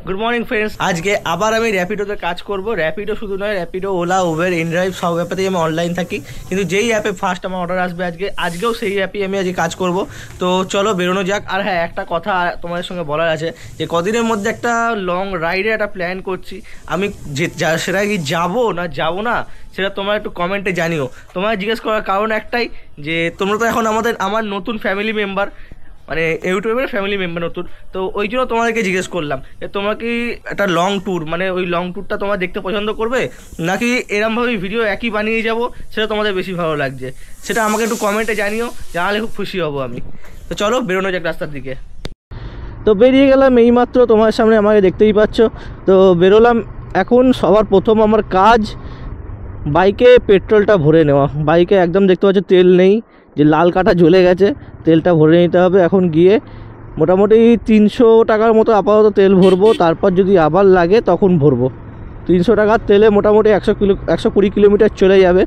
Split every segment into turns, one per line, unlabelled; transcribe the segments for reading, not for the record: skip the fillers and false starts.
Good morning friends. আজকে আবার আমি র্যাপিডোতে কাজ করব। র্যাপিডো শুধু নয়, র্যাপিডো, ওলা, উবের, ইনড্রাইভ সব অ্যাপেতেই আমি অনলাইন থাকি, কিন্তু যেই অ্যাপে ফার্স্ট আমার অর্ডার আসবে আজকেও সেই অ্যাপেই আমি আজকে কাজ করব। তো চলো বেরোনো যাক। আর হ্যাঁ, একটা কথা তোমাদের সঙ্গে বলার আছে যে কদিনের মধ্যে একটা লং রাইডের একটা প্ল্যান করছি আমি। সেটা কি যাবো না সেটা তোমরা একটু কমেন্টে জানিও। তোমায় জিজ্ঞেস করার কারণ একটাই যে তোমরা তো এখন আমার নতুন ফ্যামিলি মেম্বার, মানে ইউটিউবের ফ্যামিলি মেম্বার নতুন, তো ওই জন্য তোমাদেরকে জিজ্ঞেস করলাম যে তোমরা কি একটা লং ট্যুর, মানে ওই লং ট্যুরটা তোমরা দেখতে পছন্দ করবে, নাকি এরমভাবে ভিডিও একই বানিয়ে যাব সেটা তোমাদের বেশি ভালো লাগছে, সেটা আমাকে একটু কমেন্টে জানিও, জানালে খুব খুশি হব আমি। তো চলো বেরোনো যাক রাস্তার দিকে। তো বেরিয়ে গেলাম এইমাত্র, তোমার সামনে আমাকে দেখতেই পাচ্ছ। তো বেরোলাম এখন। সবার প্রথম আমার কাজ বাইকে পেট্রোলটা ভরে নেওয়া। বাইকে একদম দেখতে পাচ্ছ তেল নেই, যে লাল কাটা জ্বলে গেছে, তেলটা ভরে নিতে হবে। এখন গিয়ে মোটামুটি 300 টাকার মতো আপাতত তেল ভরবো, তারপর যদি আবার লাগে তখন ভরবো। 300 টাকার তেলে মোটামুটি 120 কিলোমিটার চলে যাবে।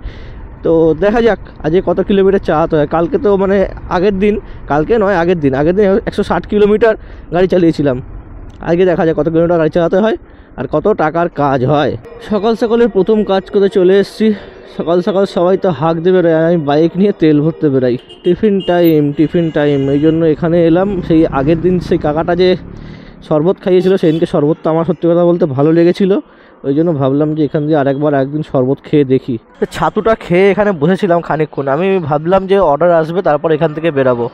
তো দেখা যাক আজকে কত কিলোমিটার চালাতে হয়। কালকে তো মানে আগের দিন 160 কিলোমিটার গাড়ি চালিয়েছিলাম। আজকে দেখা যাক কত কিলোমিটার গাড়ি চালাতে হয় আর কত টাকার কাজ হয়। সকাল সকালের প্রথম কাজ করে চলে এসেছি। সকাল সকাল সবাই তো হাঁক দেবে, আমি বাইক নিয়ে তেল ভরতে বেরাই। টিফিন টাইম এই জন্য এখানে এলাম। সেই আগের দিন সেই কাকাটা যে শরবত খাইয়েছিল, সেদিনকে শরবতটা আমার সত্যি কথা বলতে ভালো লেগেছিলো, ওই জন্য ভাবলাম যে এখান দিয়ে একদিন শরবত খেয়ে দেখি। ছাতুটা খেয়ে এখানে বসেছিলাম খানিকক্ষণ। আমি ভাবলাম যে অর্ডার আসবে, তারপর এখান থেকে বেরাবো।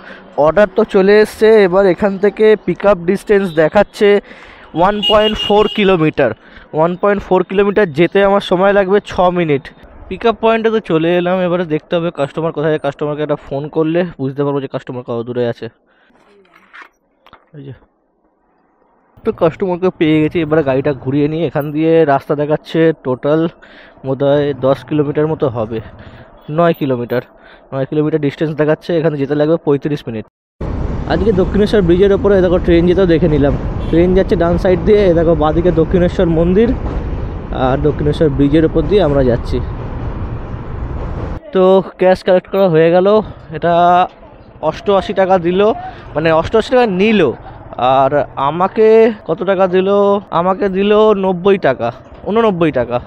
অর্ডার তো চলে এসছে। এবার এখান থেকে পিক আপ ডিস্টেন্স দেখাচ্ছে 1.4 কিলোমিটার। 1.4 কিলোমিটার যেতে আমার সময় লাগবে 6 মিনিট। পিক আপ পয়েন্টে তো চলে এলাম। এবারে দেখতে হবে কাস্টমার কোথায়। কাস্টমারকে একটা ফোন করলে বুঝতে পারবো যে কাস্টমার কত দূরে আছে। এই যে তো কাস্টমারকে পেয়ে গেছি। এবারে গাড়িটা ঘুরিয়ে নিয়ে এখান দিয়ে রাস্তা দেখাচ্ছে টোটাল বোধহয় 10 কিলোমিটার মতো হবে। 9 কিলোমিটার ডিস্টেন্স দেখাচ্ছে। এখানে যেতে লাগবে 35 মিনিট। আজকে দক্ষিণেশ্বর ব্রিজের ওপরে দেখো ট্রেন যেতেও দেখে নিলাম। ট্রেন যাচ্ছে ডান সাইড দিয়ে, দেখো বাঁদিকে দক্ষিণেশ্বর মন্দির, আর দক্ষিণেশ্বর ব্রিজের ওপর দিয়ে আমরা যাচ্ছি। তো ক্যাশ কালেক্ট করা হয়ে গেল। এটা 88 টাকা দিল, মানে 88 টাকা নিল। আর আমাকে কত টাকা দিল? আমাকে দিল 90 টাকা, 89 টাকা।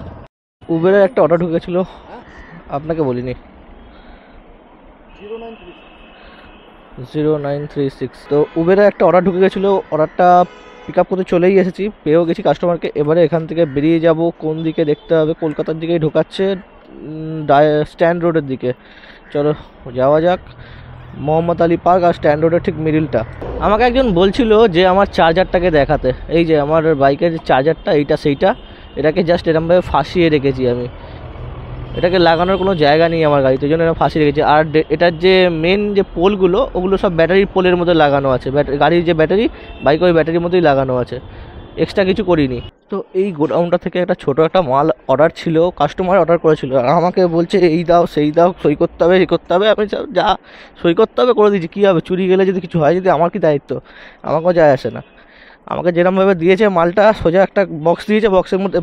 উবেরের একটা অর্ডার ঢুকেছিল, আপনাকে বলিনি, 0936। তো উবেরের একটা অর্ডার ঢুকে গেছিলো। অর্ডারটা পিক আপ করতে চলেই এসেছি, পেয়েও গেছি কাস্টমারকে। এবারে এখান থেকে বেরিয়ে যাব। কোন দিকে দেখতে হবে, কলকাতার দিকেই ঢোকাচ্ছে, স্ট্যান্ড রোডের দিকে। চলো যাওয়া যাক। মোহাম্মদ আলী পার্ক আর স্ট্যান্ড রোডের ঠিক মিডিলটা। আমাকে একজন বলছিল যে আমার চার্জারটাকে দেখাতে। এই যে আমার বাইকের যে চার্জারটা, এইটা সেইটা, এটাকে জাস্ট এরমভাবে ফাঁসিয়ে রেখেছি আমি। এটাকে লাগানোর কোনো জায়গা নেই আমার গাড়িতে, ওই জন্য এটা ফাঁসিয়ে রেখেছি। আর এটার যে মেন যে পোলগুলো, ওগুলো সব ব্যাটারির পোলের মধ্যে লাগানো আছে। গাড়ির যে ব্যাটারি, বাইক ওই ব্যাটারির মধ্যেই লাগানো আছে, এক্সট্রা কিছু করিনি। তো এই গোডাউনটা থেকে একটা ছোটো একটা মাল অর্ডার ছিল, কাস্টমার অর্ডার করেছিল। আর আমাকে বলছে এই দাও সেই দাও, সই করতে হবে এই করতে হবে। আমি যা সই করতে হবে করে দিয়েছি। কী হবে, চুরি গেলে যদি কিছু হয়, যদি আমার কি দায়িত্ব, আমাকেও যায় আসে না। আমাকে যেরকমভাবে দিয়েছে মালটা, সোজা একটা বক্স দিয়েছে,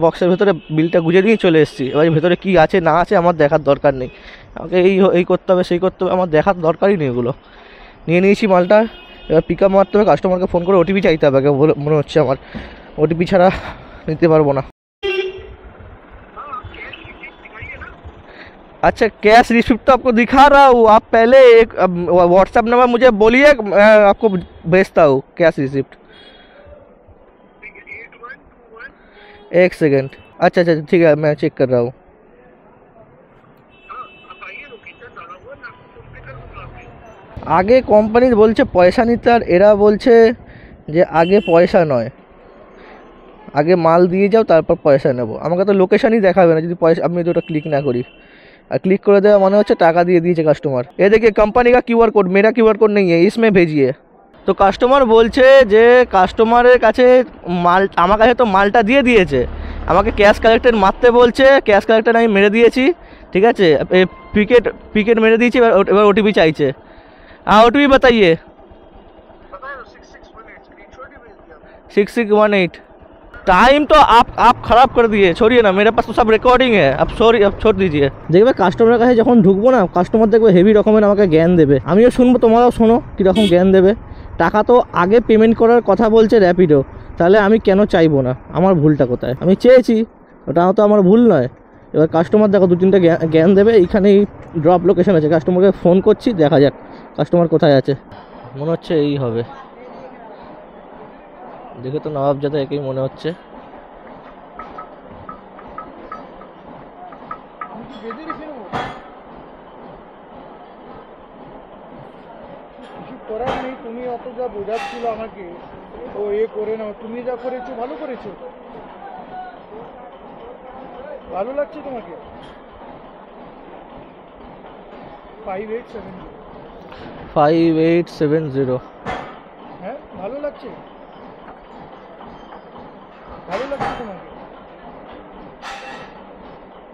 বক্সের ভেতরে বিলটা গুঁজে দিয়ে চলে এসেছি। এবার ভেতরে কী আছে না আছে আমার দেখার দরকার নেই। আমাকে এই করতে হবে সেই করতে হবে, আমার দেখার দরকারই নেই। এগুলো নিয়ে নিয়েছি মালটা। এবার পিক আপ মারতে হবে, কাস্টমারকে ফোন করে ওটিপি চাইতে হবে বলে মনে হচ্ছে আমার। ओटीपी ছাড়া নিতে পারবো না। अच्छा कैश रिसिप्ट तो आपको दिखा रहा हूँ, आप पहले एक व्हाट्सएप नंबर मुझे बोलिए, मैं आपको भेजता हूँ कैश रिसिप्ट। एक सेकंड। अच्छा ठीक है, मैं चेक कर रहा हूँ। आगे কোম্পানি বলছে পয়সা নিতে, আর এরা বলছে যে আগে পয়সা নয়, আগে মাল দিয়ে যাও তারপর পয়সা নেব। আমাকে তো লোকেশনই দেখাবে না যদি পয়সা আমি ওটা ক্লিক না করি। আর ক্লিক করে দেওয়া মানে হচ্ছে টাকা দিয়ে দিয়েছে কাস্টমার। এ দেখে কোম্পানি का QR कोड, मेरा QR कोड नहीं है, इसमें भेजिए। তো কাস্টমার বলছে যে কাস্টমারের কাছে মাল, আমার কাছে তো মালটা দিয়ে দিয়েছে, আমাকে ক্যাশ কালেক্টেড মারতে বলছে। ক্যাশ কালেক্টেড আমি মেরে দিয়েছি, ঠিক আছে, পিকেট মেরে দিয়েছি। এবার ওটিপি চাইছে। हाँ ओटीपी बताइए। 6618। टाइम तो आप खराब कर दिए, छोड़िए ना, मेरे पास तो सब रिकॉर्डिंग है। अब छोड़ दीजिए। দেখবে কাস্টমারের কাছে যখন ঢুকবো না, কাস্টমার দেখবে হেভি রকমের আমাকে জ্ঞান দেবে, আমিও শুনবো, তোমরাও শোনো কীরকম জ্ঞান দেবে। টাকা তো আগে পেমেন্ট করার কথা বলছে র্যাপিডো, তাহলে আমি কেন চাইবো না? আমার ভুলটা কোথায়? আমি চেয়েছি, ওটা তো আমার ভুল নয়। এবার কাস্টমার দেখো 2-3টা জ্ঞান দেবে। এইখানেই ড্রপ লোকেশন আছে, কাস্টমারকে ফোন করছি, দেখা যাক কাস্টমার কোথায় আছে। মনে হচ্ছে এই হবে, দেখে তো নবাবজাদা একেই মনে হচ্ছে।
কিছু করার নেই, তুমি অত যা বোঝাচ্ছিল আমাকে, ও এ করে নাও, তুমি যা করেছো ভালো করেছো, ভালো লাগছে তোমাকে। 5870,
5870।
হ্যাঁ ভালো লাগছে, ভালো লাগছে তোমাকে।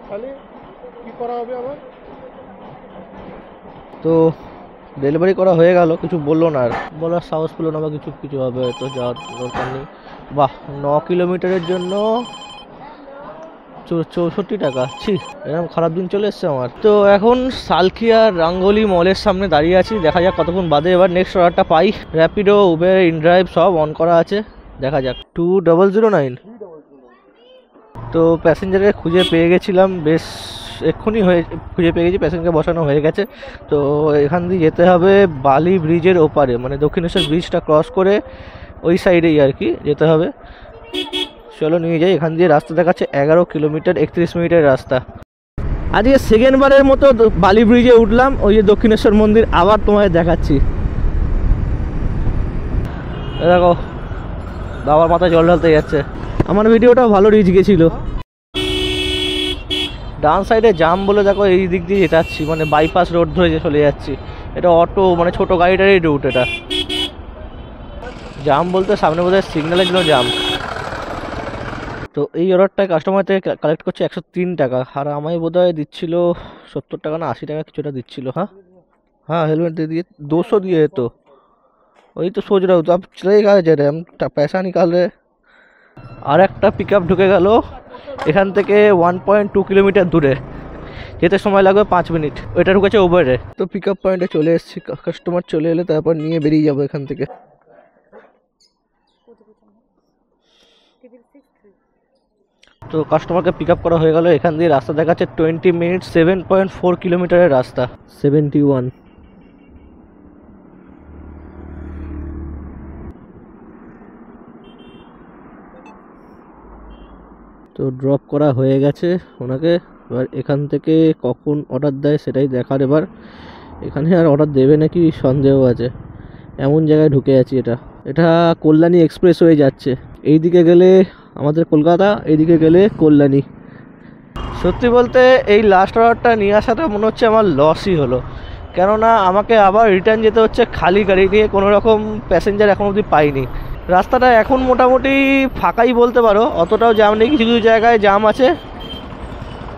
তাহলে কি করা হবে আবার?
তো ডেলিভারি করা হয়ে গেল, কিছু বললো না, আর বলার সাহস পেলো না বা কিছু কিছু হবে তো যাওয়ার দরকার নেই। বাহ, 9 কিলোমিটারের জন্য 64 টাকা। ছি, এরকম খারাপ দিন চলে এসছে আমার। তো এখন সালকিয়া রাঙ্গলি মলের সামনে দাঁড়িয়ে আছি, দেখা যাক কতক্ষণ বাদে এবার নেক্সট অর্ডারটা পাই। র্যাপিডো, উবের, ইনড্রাইভ সব অন করা আছে, দেখা যাক। 2009। তো প্যাসেঞ্জারকে খুঁজে পেয়ে গেছিলাম, বেশ এক্ষুনি খুঁজে পেয়ে গেছি, প্যাসেঞ্জার বসানো হয়ে গেছে। তো এখান দিয়ে যেতে হবে বালি ব্রিজের ওপারে, মানে দক্ষিণেশ্বর ব্রিজটা ক্রস করে ওই সাইডেই আর কি যেতে হবে। চলো নিয়ে যাই। এখান দিয়ে রাস্তা দেখাচ্ছে 11 কিলোমিটার 31 মিনিটের রাস্তা। আজকে সেকেন্ডবারের মতো বালি ব্রিজে উঠলাম, ওই যে দক্ষিণেশ্বর মন্দির আবার তোমায় দেখাচ্ছি। দেখো বাবার মাথায় জল ঢালতে যাচ্ছে। আমার ভিডিওটাও ভালো রিচ গেছিল। ডান সাইডে জাম বলে দেখো এই দিক দিয়ে যাচ্ছি, মানে বাইপাস রোড ধরে যে চলে যাচ্ছি। এটা অটো মানে ছোটো গাড়িটারই রুট। এটা জাম বলতে সামনে বোধহয় সিগন্যালের জন্য জাম। তো এই অর্ডারটায় কাস্টমার থেকে কালেক্ট করছে 103 টাকা, আর আমায় বোধহয় দিচ্ছিল 70 টাকা না 80 টাকা কিছুটা দিচ্ছিল। হ্যাঁ হ্যাঁ, हेलमेट दे दिए, 200 दिए तो वही तो सोच रहा हूँ। तो अब चलेगा जरा, हम पैसा निकाल रहे। আর একটা পিক আপ ঢুকে গেল এখান থেকে 1.2 কিলোমিটার দূরে, যেতে সময় লাগবে 5 মিনিট। ওইটা ঢুকেছে উবেরে। তো পিক আপ পয়েন্টে চলে এসেছি, কাস্টমার চলে এলে তারপর নিয়ে বেরিয়ে যাবো এখান থেকে। তো কাস্টমারকে পিক আপ করা হয়ে গেল। এখান দিয়ে রাস্তা দেখাচ্ছে 20 মিনিট, 7.4 কিলোমিটারের রাস্তা। 71। তো ড্রপ করা হয়ে গেছে ওনাকে। এবার এখান থেকে কখন অর্ডার দেয় সেটাই দেখার। এবার এখানে আর অর্ডার দেবে নাকি সন্দেহ আছে, এমন জায়গায় ঢুকে আছি। এটা কল্যাণী এক্সপ্রেস হয়ে যাচ্ছে। এই দিকে গেলে আমাদের কলকাতা, এইদিকে গেলে কল্যাণী। সত্যি বলতে এই লাস্ট অর্ডারটা নিয়ে আসাটা মনে হচ্ছে আমার লসই হলো, কেননা আমাকে আবার রিটার্ন যেতে হচ্ছে খালি গাড়ি নিয়ে, কোনো রকম প্যাসেঞ্জার এখন অবধি পাইনি। রাস্তাটা এখন মোটামুটি ফাঁকাই বলতে পারো, অতটাও জ্যাম নেই, কিছু কিছু জায়গায় জ্যাম আছে,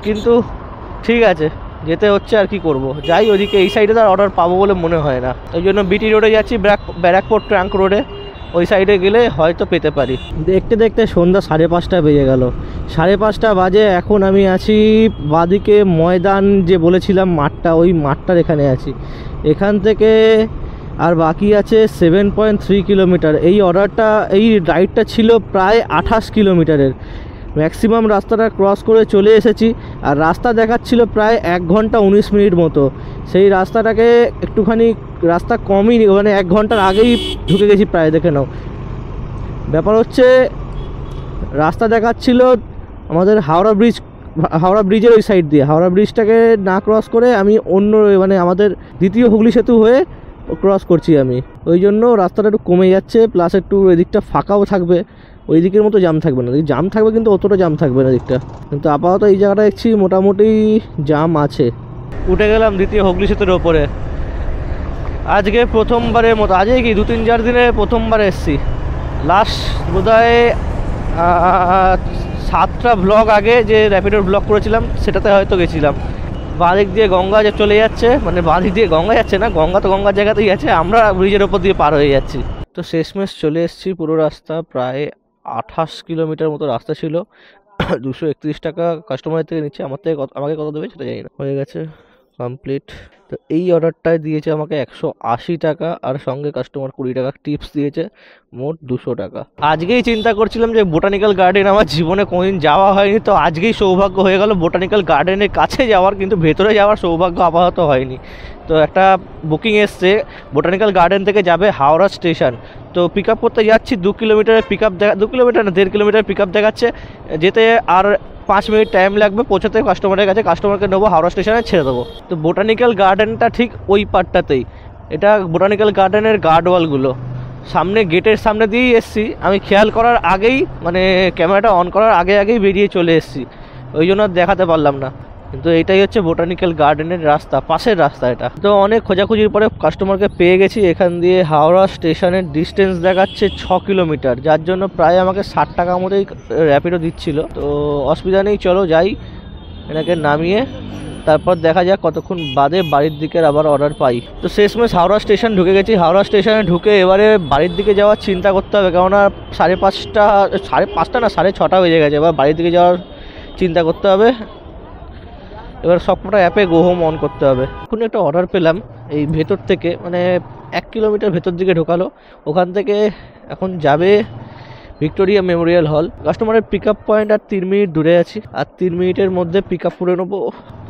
কিন্তু ঠিক আছে যেতে হচ্ছে, আর কি করব। যাই ওদিকে, এই সাইডে তো আর অর্ডার পাবো বলে মনে হয় না, ওই জন্য বিটি রোডে যাচ্ছি, ব্যারাকপুর ট্রাঙ্ক রোডে। ওই সাইডে গেলে হয়তো পেতে পারি। দেখতে দেখতে সন্ধ্যা 5:30 বেজে গেল। 5:30 বাজে, এখন আমি আছি বাদিকে ময়দান যে বলেছিলাম মাঠটা, ওই মাঠটার এখানে আছি। এখান থেকে আর বাকি আছে 7.3 কিলোমিটার। এই অর্ডারটা, এই রাইডটা ছিল প্রায় 28 কিলোমিটারের। ম্যাক্সিমাম রাস্তাটা ক্রস করে চলে এসেছি, আর রাস্তা দেখাচ্ছিল প্রায় 1 ঘন্টা 19 মিনিট মতো। সেই রাস্তাটাকে একটুখানি রাস্তা কমই, মানে 1 ঘন্টার আগেই ঢুকে গেছি প্রায়, দেখে নাও। ব্যাপার হচ্ছে রাস্তা দেখাচ্ছিল আমাদের হাওড়া ব্রিজের ওই সাইড দিয়ে। হাওড়া ব্রিজটাকে না ক্রস করে আমি অন্য, মানে আমাদের দ্বিতীয় হুগলি সেতু হয়ে ক্রস করছি আমি, ওই জন্য রাস্তাটা একটু কমে যাচ্ছে। প্লাস একটু এদিকটা ফাঁকাও থাকবে, ওই দিকের মতো জাম থাকবে না। জাম থাকবে কিন্তু অতটা জাম থাকবে না দিকটা, কিন্তু আপাতত এই জায়গাটা দেখছি মোটামুটি জাম আছে। উঠে গেলাম দ্বিতীয় হুগলি সেতুর ওপরে। আজকে প্রথমবারের মতো, আজকে কি 2-3-4 দিনে প্রথমবার এসছি। লাস্ট বোধহয় 7টা ব্লগ আগে যে র্যাপিডোর ব্লগ করেছিলাম সেটাতে হয়তো গেছিলাম। বাঁদিক দিয়ে গঙ্গা যে চলে যাচ্ছে, মানে বাঁদিক দিয়ে গঙ্গা যাচ্ছে না, গঙ্গা তো গঙ্গার জায়গাতেই আছে, আমরা ব্রিজের ওপর দিয়ে পার হয়ে যাচ্ছি। তো শেষমেশ চলে এসেছি। পুরো রাস্তা প্রায় 28 কিলোমিটার মতো রাস্তা ছিল। 231 টাকা কাস্টমারের থেকে নিচ্ছে, আমাকে কত দেবে সেটা জানি না। হয়ে গেছে কমপ্লিট। তো এই অর্ডারটায় দিয়েছে আমাকে 180 টাকা, আর সঙ্গে কাস্টমার 20 টাকা টিপস দিয়েছে, মোট 200 টাকা। আজকেই চিন্তা করছিলাম যে বোটানিক্যাল গার্ডেন আমার জীবনে কোনোদিন যাওয়া হয়নি, তো আজকেই সৌভাগ্য হয়ে গেল বোটানিক্যাল গার্ডেনের কাছে যাওয়ার, কিন্তু ভেতরে যাওয়ার সৌভাগ্য আপাতত হয়নি। তো একটা বুকিং এসছে, বোটানিক্যাল গার্ডেন থেকে যাবে হাওড়া স্টেশন। তো পিক আপ করতে যাচ্ছি, 2 কিলোমিটারের পিক আপ 2 কিলোমিটার না 1.5 কিলোমিটার পিক আপ দেখাচ্ছে, যেতে আর 5 মিনিট টাইম লাগবে পৌঁছাতে কাস্টমারের কাছে। কাস্টমারকে নেবো হাওড়া স্টেশনে ছেড়ে দেবো। তো বোটানিক্যাল গার্ডেনটা ঠিক ওই পার্টটাতেই, এটা বোটানিক্যাল গার্ডেনের গার্ডওয়ালগুলো সামনে, গেটের সামনে দিয়েই এসছি আমি, খেয়াল করার আগেই মানে ক্যামেরাটা অন করার আগেই বেরিয়ে চলে এসছি, ওই জন্য আর দেখাতে পারলাম না। কিন্তু এইটাই হচ্ছে বোটানিক্যাল গার্ডেনের রাস্তা, পাশের রাস্তা এটা। তো অনেক খোঁজাখুঁজির পরে কাস্টমারকে পেয়ে গেছি। এখান দিয়ে হাওড়া স্টেশনের ডিস্টেন্স দেখাচ্ছে 6 কিলোমিটার, যার জন্য প্রায় আমাকে 60 টাকা মতোই র্যাপিডো দিচ্ছিল। তো অসুবিধা নেই, চলো যাই, এনাকে নামিয়ে তারপর দেখা যাক কতক্ষণ বাদে বাড়ির দিকের আবার অর্ডার পাই। তো শেষমেশ হাওড়া স্টেশন ঢুকে গেছি। হাওড়া স্টেশনে ঢুকে এবারে বাড়ির দিকে যাওয়ার চিন্তা করতে হবে, কেননা 5:30 না 6:30 বেজে গেছে। এবার বাড়ির দিকে যাওয়ার চিন্তা করতে হবে। এবার সবকটা অ্যাপে গো হোম অন করতে হবে। এখন একটা অর্ডার পেলাম এই ভেতর থেকে, মানে 1 কিলোমিটার ভেতর দিকে ঢোকালো। ওখান থেকে এখন যাবে ভিক্টোরিয়া মেমোরিয়াল হল। কাস্টমারের পিক আপ পয়েন্ট আর 3 মিনিট দূরে আছি, আর 3 মিনিটের মধ্যে পিক আপ করে নেবো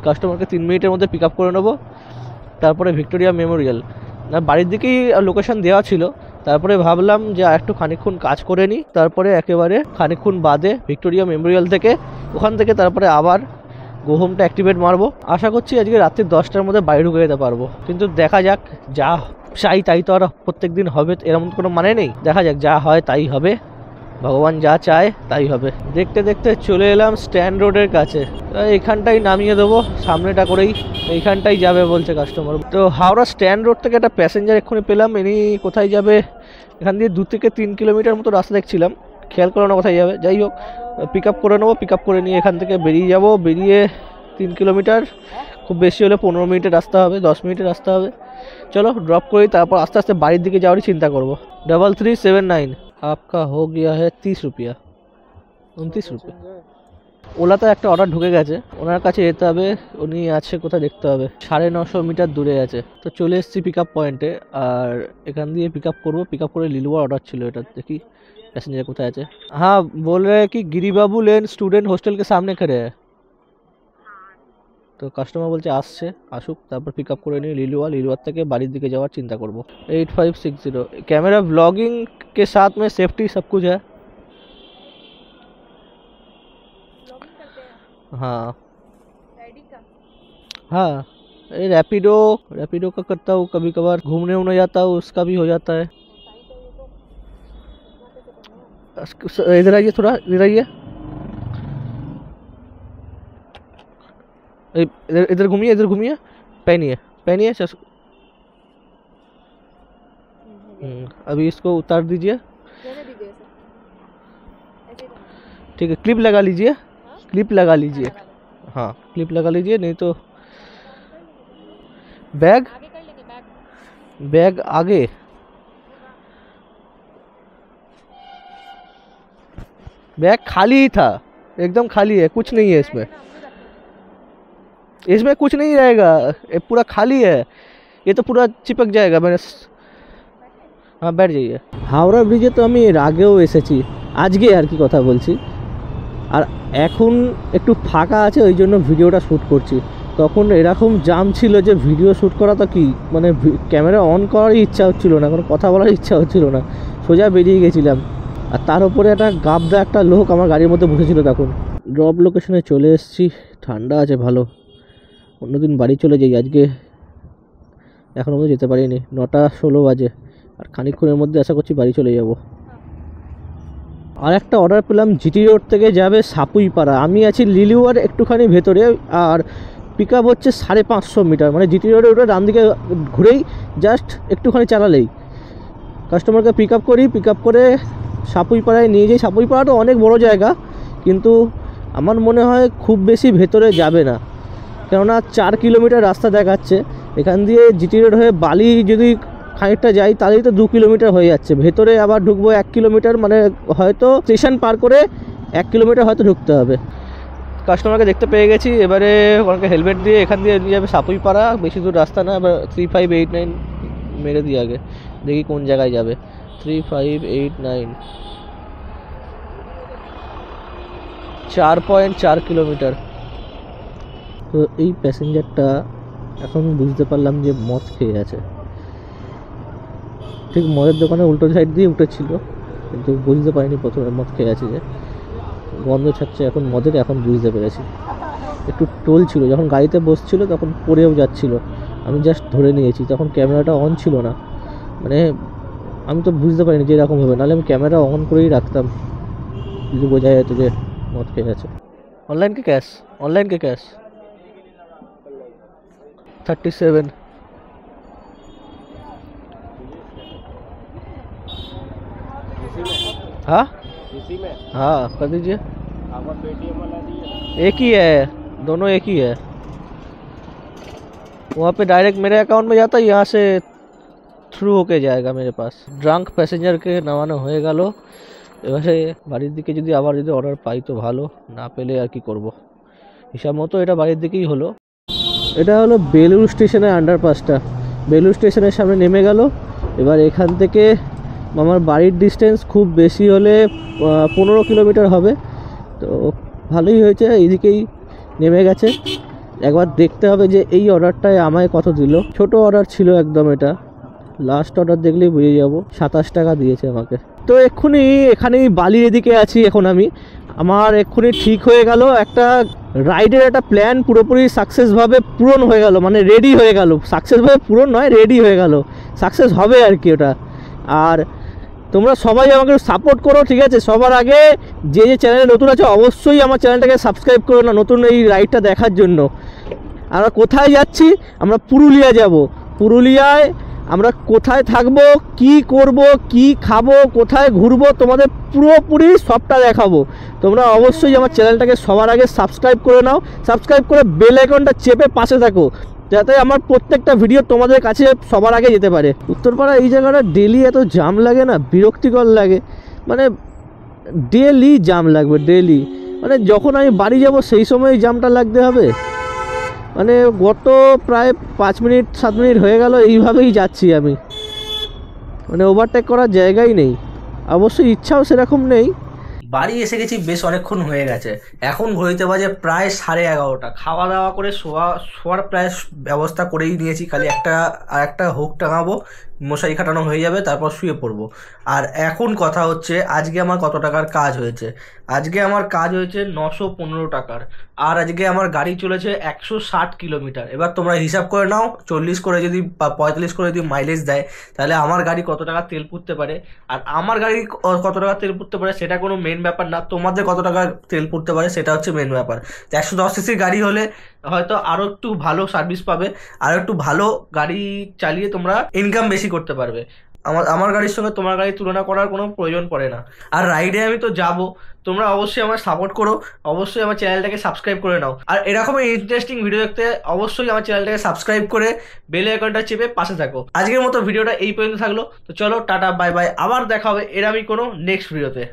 কাস্টমারকে। 3 মিনিটের মধ্যে পিক আপ করে নেবো, তারপরে ভিক্টোরিয়া মেমোরিয়াল। না বাড়ির দিকেই লোকেশন দেওয়া ছিল, তারপরে ভাবলাম যে আর একটু খানিকক্ষণ কাজ করে নিই, তারপরে একেবারে খানিকক্ষণ বাদে ভিক্টোরিয়া মেমোরিয়াল থেকে, ওখান থেকে তারপরে আবার গো হোমটা অ্যাক্টিভেট মারবো। আশা করছি আজকে রাত্রি 10টার মধ্যে বাড়ি ঢুকে যেতে পারবো, কিন্তু দেখা যাক, যা চাই তাই তো আর প্রত্যেক দিন হবে এরকম কোনো মানে নেই। দেখা যাক, যা হয় তাই হবে, ভগবান যা চায় তাই হবে। দেখতে দেখতে চলে এলাম স্ট্যান্ড রোডের কাছে। এইখানটাই নামিয়ে দেবো, সামনেটা করেই এইখানটাই যাবে বলছে কাস্টমার। তো হাওড়া স্ট্যান্ড রোড থেকে একটা প্যাসেঞ্জার এক্ষুনি পেলাম। ইনি কোথায় যাবে, এখান দিয়ে 2 থেকে 3 কিলোমিটার মতো রাস্তা দেখছিলাম, খেয়াল করো না কোথায় যাবে। যাই হোক, পিক আপ করে নেবো, পিক আপ করে নিয়ে এখান থেকে বেরিয়ে যাব। বেরিয়ে 3 কিলোমিটার, খুব বেশি হলে 15 মিনিটের রাস্তা হবে, 10 মিনিটের রাস্তা হবে। চলো ড্রপ করি, তারপর আস্তে আস্তে বাড়ির দিকে যাওয়ারই চিন্তা করবো। 3379 आपका हो गया है 30 रुपया, 29 रुपये। ওলাতে একটা অর্ডার ঢুকে গেছে, ওনার কাছে যেতে হবে। উনি আছে কোথায় দেখতে হবে, 950 মিটার দূরে আছে। তো চলে এসেছি পিক আপ পয়েন্টে, আর এখান দিয়ে পিক আপ করবো। পিক আপ করে লিলুয়ার অর্ডার ছিল, এটা দেখি पैसेंजर কোথায় আছে। हाँ बोल रहे हैं कि गिरिबाबू लेन स्टूडेंट हॉस्टल के सामने खड़े हैं। তো কাস্টমার বলছে আসছে, আসুক, তারপর পিক আপ করে নিয়ে লিলুয়ার থেকে বাড়ির দিকে যাওয়ার চিন্তা করব। 8560 कैमरा व्लॉगिंग के साथ में सेफ्टी सब कुछ है। हाँ हाँ, ये रैपिडो का करता हूँ, कभी कभार घूमने उमने जाता हूँ, उसका भी हो जाता है। इधर आइए, थोड़ा इधर आइए, इधर घूमिए, पहनिए। अभी इसको उतार दीजिए, ठीक है। क्लिप लगा लीजिए, हाँ क्लिप लगा लीजिए, नहीं तो बैग आगे। बैग खाली ही था, एकदम खाली है, कुछ नहीं है इसमें कुछ नहीं रहेगा, ये पूरा खाली है, ये तो पूरा चिपक जाएगा। मैंने हाँ बैठ जाइए। हावड़ा ब्रिजे तो আমি এর আগেও এসেছি, আজকে আর কি কথা বলছি, আর এখন একটু ফাঁকা আছে ওই জন্য ভিডিওটা শ্যুট করছি। তখন এরকম জাম ছিল যে ভিডিও শ্যুট করা তো কি, মানে ক্যামেরা অন করারই ইচ্ছা হচ্ছিল না, কোনো কথা বলার ইচ্ছা হচ্ছিল না, সোজা বেরিয়ে গেছিলাম। আর তার উপরে একটা লোক আমার গাড়ির মধ্যে বসেছিল। তখন ড্রপ লোকেশনে চলে এসেছি, ঠান্ডা আছে ভালো। অন্যদিন বাড়ি চলে যাই, আজকে এখনও পর্যন্ত যেতে পারিনি। 9:16 বাজে, আর খানিকক্ষণের মধ্যে আশা করছি বাড়ি চলে যাব। আর একটা অর্ডার পেলাম, জিটি রোড থেকে যাবে সাপুইপাড়া। আমি আছি লিলুয়ার একটুখানি ভেতরে, আর পিক আপ হচ্ছে 550 মিটার, মানে জিটি রোডে ওটা ডান দিকে ঘুরেই জাস্ট একটুখানি চালালেই কাস্টমারকে পিক আপ করি। পিক আপ করে সাপুইপাড়ায় নিয়ে যাই। সাপুইপাড়াটা অনেক বড় জায়গা, কিন্তু আমার মনে হয় খুব বেশি ভেতরে যাবে না, কেননা 4 কিলোমিটার রাস্তা দেখাচ্ছে। এখান দিয়ে জিটি রোড হয়ে বালি যদি খানিকটা যাই তাহলেই তো 2 কিলোমিটার হয়ে যাচ্ছে। ভেতরে আবার ঢুকবো 1 কিলোমিটার, মানে হয়তো স্টেশন পার করে 1 কিলোমিটার হয়তো ঢুকতে হবে। কাস্টমারকে দেখতে পেয়ে গেছি, এবারে ওনাকে হেলমেট দিয়ে এখান দিয়ে নিয়ে যাবে সাপুইপাড়া, বেশি দূর রাস্তা না। এবার 3589 মেরে দিই আগে, দেখি কোন জায়গায় যাবে। 3589 4.4 কিলোমিটার। তো এই প্যাসেঞ্জারটা এখন বুঝতে পারলাম যে মদ খেয়ে আছে, ঠিক মদের দোকানে উল্টো সাইড দিয়ে উঠেছিল, কিন্তু বুঝতে পারিনি প্রথমে মদ খেয়ে আছে, যে গন্ধ ছাড়ছে এখন মদের, এখন বুঝতে পেরেছি। একটু টোল ছিল, যখন গাড়িতে বসছিল তখন পড়েও যাচ্ছিল, আমি জাস্ট ধরে নিয়েছি, তখন ক্যামেরাটা অন ছিল না, মানে আমি তো বুঝতে পারিনি যে এরকম হবে, নাহলে আমি ক্যামেরা অন করেই রাখতাম, যদি বোঝা যেত যে মদ খেয়ে আছে। অনলাইন কে ক্যাশ, অনলাइन के कैश 37। हाँ हाँ कर दीजिए, एक ही है, दोनों एक ही है। वहाँ पे डायरेक्ट मेरे अकाउंट में जाता है, यहाँ से थ्रू होके जाएगा मेरे पास। ড্রাঙ্ক প্যাসেঞ্জারকে নামানো হয়ে গেল, এবারে বাড়ির দিকে যদি আবার যদি অর্ডার পাই তো ভালো, না পেলে আর কি করব। হিসাব মতো এটা বাড়ির দিকেই হলো। এটা হলো বেলুড় স্টেশনের আন্ডারপাসটা, বেলুড় স্টেশনের সামনে নেমে গেল। এবার এখান থেকে আমার বাড়ির ডিস্টেন্স খুব বেশি হলে 15 কিলোমিটার হবে, তো ভালোই হয়েছে, এইদিকেই নেমে গেছে। একবার দেখতে হবে যে এই অর্ডারটায় আমায় কত দিল। ছোট অর্ডার ছিল একদম, এটা লাস্ট অর্ডার দেখলেই বুঝে যাব। 27 টাকা দিয়েছে আমাকে। তো এক্ষুনি এখানেই বালির এদিকে আছি এখন আমি। আমার এক্ষুনি ঠিক হয়ে গেল, একটা রাইডের একটা প্ল্যান পুরোপুরি সাকসেসভাবে পূরণ হয়ে গেল, মানে রেডি হয়ে গেল। সাকসেসভাবে পূরণ নয়, রেডি হয়ে গেল, সাকসেস হবে আর কি ওটা। আর তোমরা সবাই আমাকে সাপোর্ট করো, ঠিক আছে? সবার আগে যে যে চ্যানেলে নতুন আছে অবশ্যই আমার চ্যানেলটাকে সাবস্ক্রাইব করো না, নতুন এই রাইডটা দেখার জন্য। আমরা কোথায় যাচ্ছি? আমরা পুরুলিয়া যাব। পুরুলিয়ায় আমরা কোথায় থাকবো, কি করব, কি খাবো, কোথায় ঘুরবো, তোমাদের পুরোপুরি সবটা দেখাবো। তোমরা অবশ্যই আমার চ্যানেলটাকে সবার আগে সাবস্ক্রাইব করে নাও, সাবস্ক্রাইব করে বেল আইকনটা চেপে পাশে থাকো, যাতে আমার প্রত্যেকটা ভিডিও তোমাদের কাছে সবার আগে যেতে পারে। উত্তরপাড়া এই জায়গাটা ডেলি এত জাম লাগে না, বিরক্তিকর লাগে, মানে ডেলি জাম লাগবে, ডেলি। মানে যখন আমি বাড়ি যাব সেই সময় জামটা লাগতে হবে, মানে গত প্রায় 5 মিনিট 7 মিনিট হয়ে গেল এইভাবেই যাচ্ছি আমি, মানে ওভারটেক করার জায়গাই নেই, অবশ্যই ইচ্ছাও সেরকম নেই। বাড়ি এসে গেছি, বেশ অনেকক্ষণ হয়ে গেছে। এখন ঘড়িতে বাজে প্রায় 11:30। খাওয়া দাওয়া করে শোয়ার প্রায় ব্যবস্থা করেই নিয়েছি, খালি একটা হুক টাঙাবো, মশারি খাটানো হয়ে যাবে, তারপর শুয়ে পড়বো। আর এখন কথা হচ্ছে আজকে আমার কত টাকার কাজ হয়েছে। আজকে আমার কাজ হয়েছে 915 টাকার, আর আজকে আমার গাড়ি চলেছে 160 কিলোমিটার। এবার তোমরা হিসাব করে নাও, 40 করে যদি বা 45 করে যদি মাইলেজ দেয়, তাহলে আমার গাড়ি কত টাকা তেল পুড়তে পারে। আর আমার গাড়ি কত টাকা তেল পুড়তে পারে সেটা কোনো মেন ব্যাপার না, তোমাদের কত টাকা তেল পুড়তে পারে সেটা হচ্ছে মেন ব্যাপার। 110 সিসির গাড়ি হলে হয়তো আরও একটু ভালো সার্ভিস পাবে, আরও একটু ভালো গাড়ি চালিয়ে তোমরা ইনকাম বেশি করতে পারবে। আমার গাড়ির সঙ্গে তোমার গাড়ি তুলনা করার কোনো প্রয়োজন পড়ে না। আর রাইডে আমি তো যাব, তোমরা অবশ্যই আমার সাপোর্ট করো, অবশ্যই আমার চ্যানেলটাকে সাবস্ক্রাইব করে নাও। আর এরকমই ইন্টারেস্টিং ভিডিও দেখতে অবশ্যই আমার চ্যানেলটাকে সাবস্ক্রাইব করে বেল আইকনটা চেপে পাশে থাকো। আজকের মতো ভিডিওটা এই পর্যন্ত থাকলো, তো চলো টাটা বাই বাই, আবার দেখা হবে এরকমই কোনো নেক্সট ভিডিওতে।